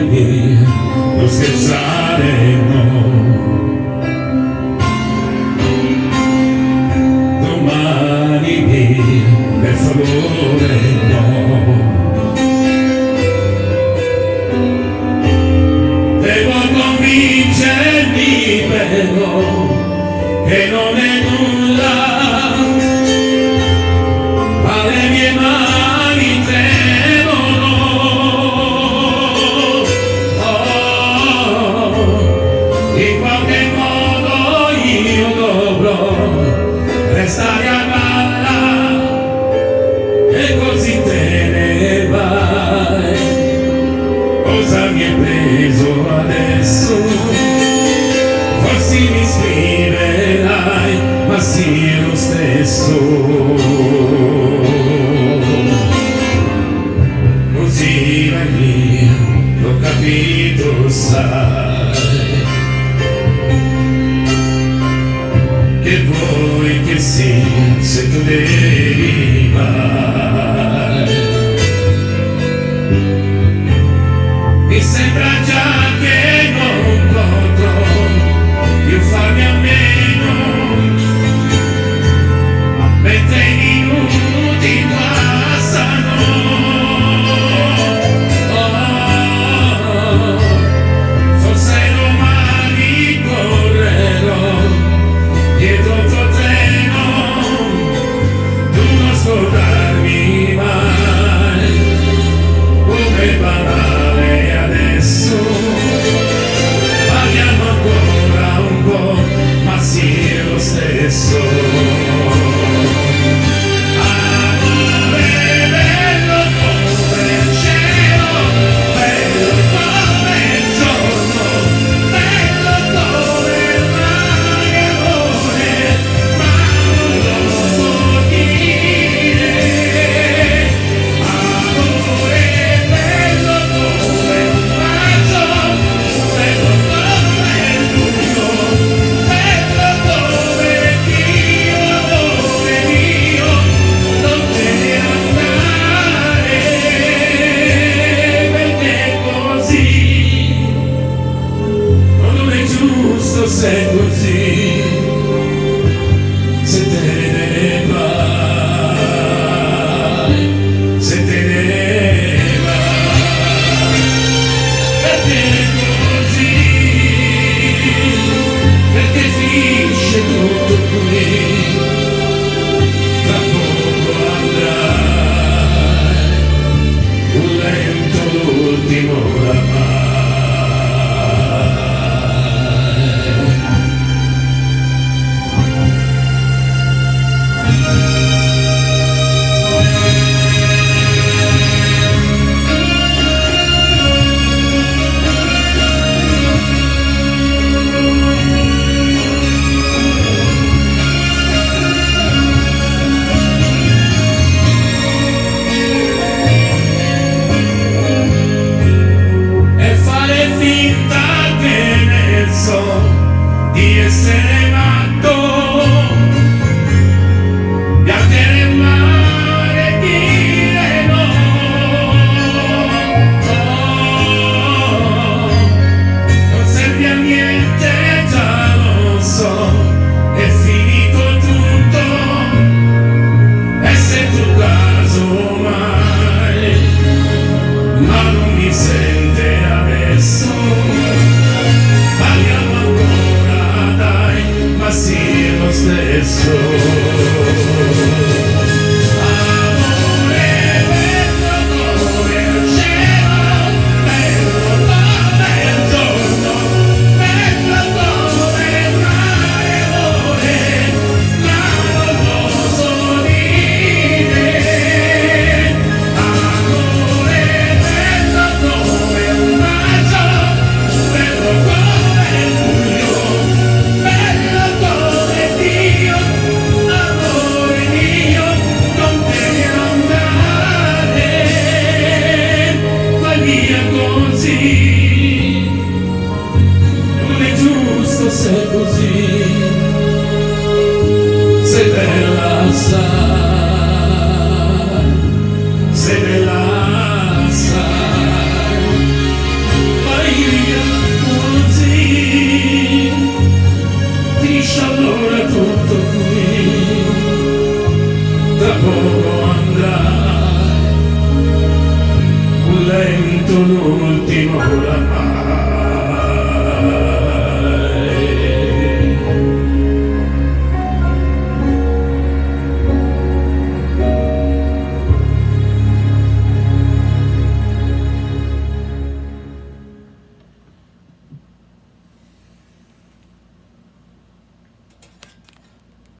via, non scherzare no. Domani via, per favore no. Devo convincermi però che non è nulla, ma le mie mani tremono. In qualche modo io dovrò restare a galla, e così te ne vai. Cosa mi è preso adesso? Forse mi scriverai, ma sì lo stesso. Così vai via, l'ho capito, sai, che vuoi che sia se tu devi vai. Mi sembra già che non potrò più farmi a meno, mentre i minuti passano. Forse domani correrò dietro il tuo treno, tu non scordarmi mai, come banale adesso. Parliamo ancora un po', ma sì è lo stesso. Se è così, se te ne vai, se te ne vai, perché è così, perché finisce tutto qui, tra poco andrai, un lento l'ultimo oramai. poco andrai, un lento l'ultimo oramai.